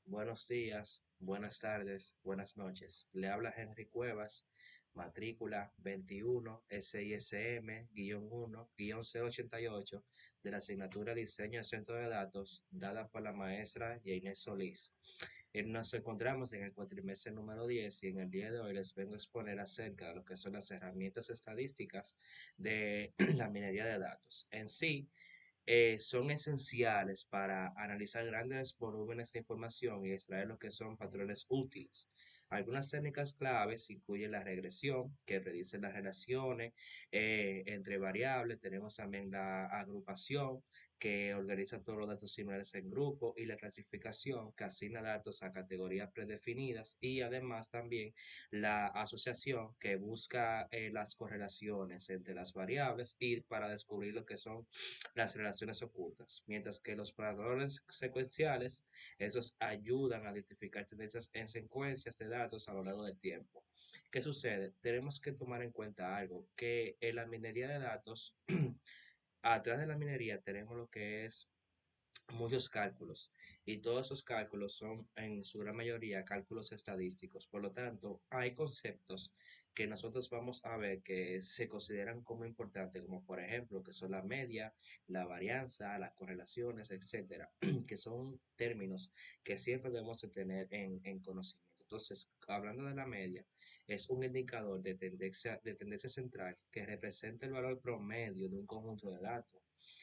Buenos días, buenas tardes, buenas noches. Le habla Henry Cuevas, matrícula 21 SISM-1-088 de la asignatura Diseño de Centro de Datos, dada por la maestra Inés Solís. Nos encontramos en el cuatrimestre número 10 y en el día de hoy les vengo a exponer acerca de lo que son las herramientas estadísticas de la minería de datos. En sí, son esenciales para analizar grandes volúmenes de información y extraer lo que son patrones útiles. Algunas técnicas claves incluyen la regresión, que predice las relaciones entre variables. Tenemos también la agrupación, que organiza todos los datos similares en grupo, y la clasificación, que asigna datos a categorías predefinidas, y además también la asociación, que busca las correlaciones entre las variables y para descubrir lo que son las relaciones ocultas, mientras que los patrones secuenciales, esos ayudan a identificar tendencias en secuencias de datos a lo largo del tiempo. ¿Qué sucede? Tenemos que tomar en cuenta algo, que en la minería de datos, atrás de la minería tenemos lo que es muchos cálculos, y todos esos cálculos son en su gran mayoría cálculos estadísticos. Por lo tanto, hay conceptos que nosotros vamos a ver que se consideran como importantes, como por ejemplo que son la media, la varianza, las correlaciones, etcétera, que son términos que siempre debemos de tener en conocimiento. Entonces, hablando de la media, es un indicador de tendencia central que representa el valor promedio de un conjunto de datos.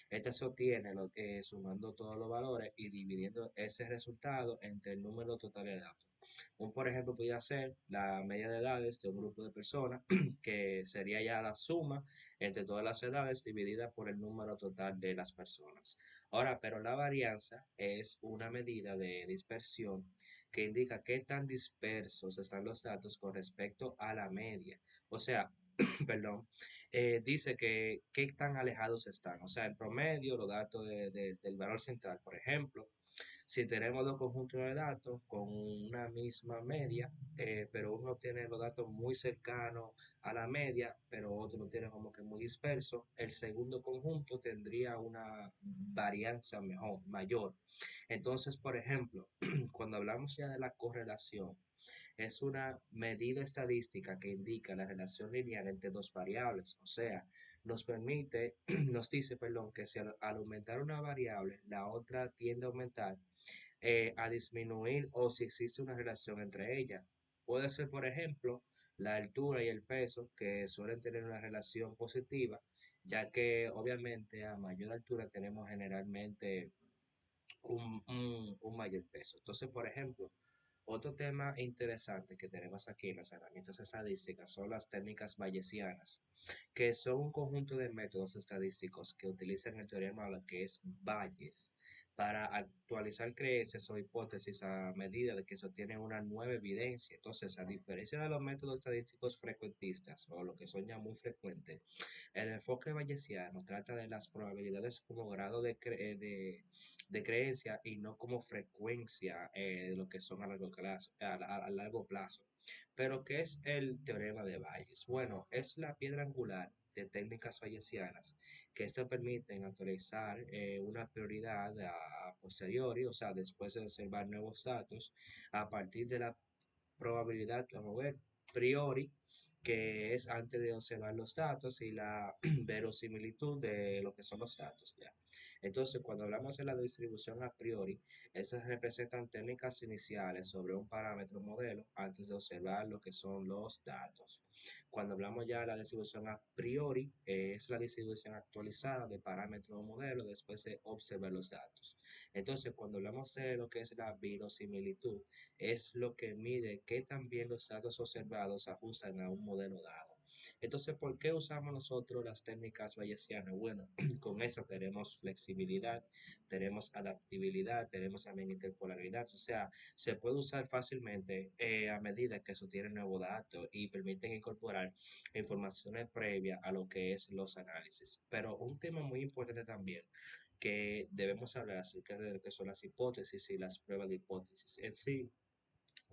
Este se obtiene sumando todos los valores y dividiendo ese resultado entre el número total de datos. Por ejemplo podría ser la media de edades de un grupo de personas, que sería ya la suma entre todas las edades dividida por el número total de las personas. Ahora, pero la varianza es una medida de dispersión que indica qué tan dispersos están los datos con respecto a la media. O sea, perdón, dice que qué tan alejados están. O sea, en promedio, los datos del valor central, por ejemplo, si tenemos dos conjuntos de datos con una misma media, pero uno tiene los datos muy cercanos a la media, pero otro lo tiene como que muy disperso, el segundo conjunto tendría una varianza mayor. Entonces, por ejemplo, cuando hablamos ya de la correlación, es una medida estadística que indica la relación lineal entre dos variables. O sea, nos dice, perdón, que si al aumentar una variable, la otra tiende a aumentar, a disminuir, o si existe una relación entre ellas. Puede ser, por ejemplo, la altura y el peso, que suelen tener una relación positiva, ya que obviamente a mayor altura tenemos generalmente un mayor peso. Entonces, por ejemplo, otro tema interesante que tenemos aquí en las herramientas estadísticas son las técnicas bayesianas, que son un conjunto de métodos estadísticos que utilizan el teorema, lo que es Bayes, para actualizar creencias o hipótesis a medida de que se obtiene una nueva evidencia. Entonces, a diferencia de los métodos estadísticos frecuentistas, o lo que son ya muy frecuentes, el enfoque bayesiano trata de las probabilidades como grado de creencia, y no como frecuencia, de lo que son a largo plazo. Pero, ¿qué es el teorema de Bayes? Bueno, es la piedra angular de técnicas bayesianas, que esto permiten actualizar una prioridad a posteriori, o sea, después de observar nuevos datos, a partir de la probabilidad, vamos a ver, priori, que es antes de observar los datos, y la verosimilitud de lo que son los datos, ya. Entonces, cuando hablamos de la distribución a priori, esas representan técnicas iniciales sobre un parámetro modelo antes de observar lo que son los datos. Cuando hablamos ya de la distribución a priori, es la distribución actualizada de parámetro o modelo después de observar los datos. Entonces, cuando hablamos de lo que es la verosimilitud, es lo que mide qué también los datos observados se ajustan a un modelo dado. Entonces, ¿por qué usamos nosotros las técnicas bayesianas? Bueno, con eso tenemos flexibilidad, tenemos adaptabilidad, tenemos también interpolaridad. O sea, se puede usar fácilmente a medida que se obtienen nuevos datos y permiten incorporar informaciones previas a lo que es los análisis. Pero un tema muy importante también que debemos hablar acerca de lo que son las hipótesis y las pruebas de hipótesis. En sí,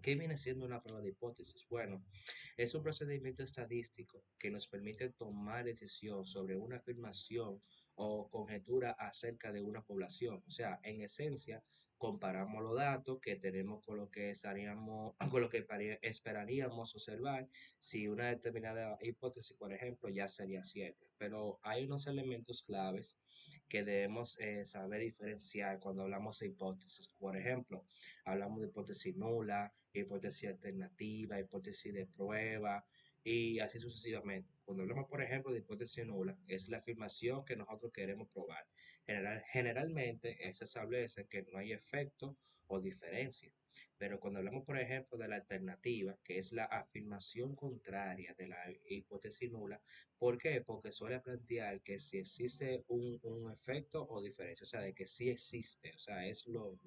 ¿qué viene siendo una prueba de hipótesis? Bueno, es un procedimiento estadístico que nos permite tomar decisión sobre una afirmación o conjetura acerca de una población. O sea, en esencia, comparamos los datos que tenemos con lo que estaríamos, con lo que esperaríamos observar si una determinada hipótesis, por ejemplo, ya sería cierta. Pero hay unos elementos claves que debemos saber diferenciar cuando hablamos de hipótesis. Por ejemplo, hablamos de hipótesis nula, hipótesis alternativa, hipótesis de prueba y así sucesivamente. Cuando hablamos, por ejemplo, de hipótesis nula, es la afirmación que nosotros queremos probar. Generalmente, se establece que no hay efecto o diferencia. Pero cuando hablamos, por ejemplo, de la alternativa, que es la afirmación contraria de la hipótesis nula, ¿por qué? Porque suele plantear que si existe un efecto o diferencia, o sea, de que sí existe, o sea, es lo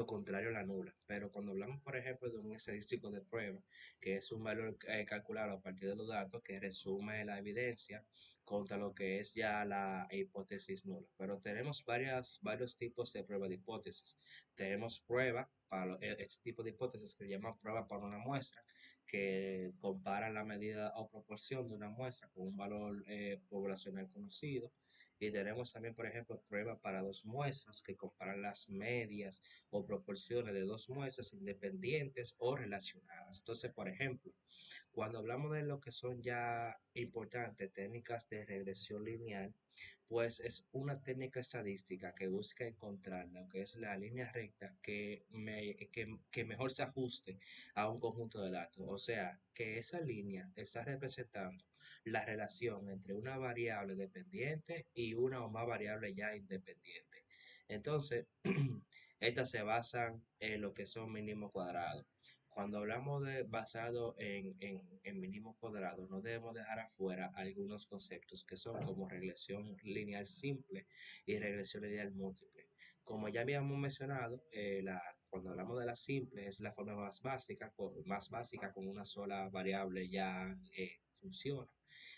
contrario a la nula. Pero cuando hablamos, por ejemplo, de un estadístico de prueba, que es un valor calculado a partir de los datos que resume la evidencia contra lo que es ya la hipótesis nula. Pero tenemos varios tipos de prueba de hipótesis. Tenemos prueba para este tipo de hipótesis que se llama prueba para una muestra, que compara la medida o proporción de una muestra con un valor poblacional conocido. Y tenemos también, por ejemplo, prueba para dos muestras que comparan las medias o proporciones de dos muestras independientes o relacionadas. Entonces, por ejemplo, cuando hablamos de lo que son ya importantes técnicas de regresión lineal, pues es una técnica estadística que busca encontrar lo que es la línea recta que mejor se ajuste a un conjunto de datos. O sea, que esa línea está representando la relación entre una variable dependiente y una o más variables ya independientes. Entonces, estas se basan en lo que son mínimos cuadrados. Cuando hablamos de basado en mínimo cuadrado, no debemos dejar afuera algunos conceptos que son como regresión lineal simple y regresión lineal múltiple. Como ya habíamos mencionado, cuando hablamos de la simple es la forma más básica con una sola variable ya funciona.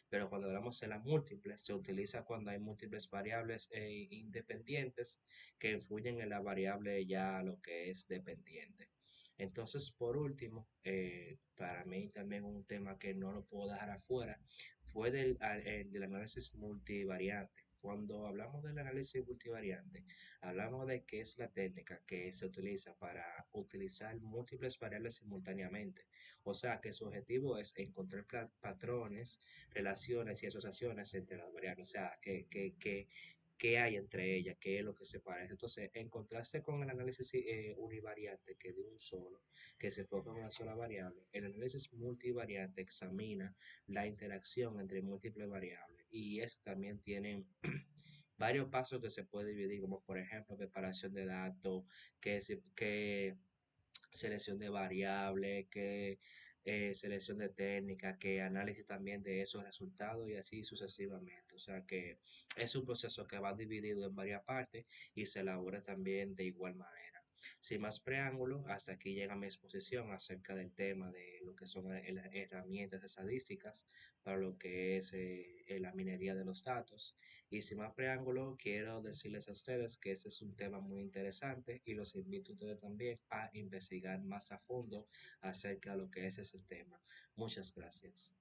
Pero cuando hablamos de la múltiple, se utiliza cuando hay múltiples variables independientes que influyen en la variable ya lo que es dependiente. Entonces, por último, para mí también un tema que no lo puedo dejar afuera fue el del análisis multivariante. Cuando hablamos del análisis multivariante, hablamos de que es la técnica que se utiliza para utilizar múltiples variables simultáneamente. O sea, que su objetivo es encontrar patrones, relaciones y asociaciones entre las variables. O sea, qué hay entre ellas, qué es lo que se parece. Entonces, en contraste con el análisis univariante, que es de un solo, que se enfoca en una sola variable, el análisis multivariante examina la interacción entre múltiples variables y eso también tiene varios pasos que se puede dividir, como por ejemplo preparación de datos, que selección de variables, que selección de técnicas, que análisis también de esos resultados y así sucesivamente. O sea que es un proceso que va dividido en varias partes y se elabora también de igual manera. Sin más preámbulo, hasta aquí llega mi exposición acerca del tema de lo que son las herramientas estadísticas para lo que es la minería de los datos. Y sin más preámbulo, quiero decirles a ustedes que este es un tema muy interesante y los invito a ustedes también a investigar más a fondo acerca de lo que es ese tema. Muchas gracias.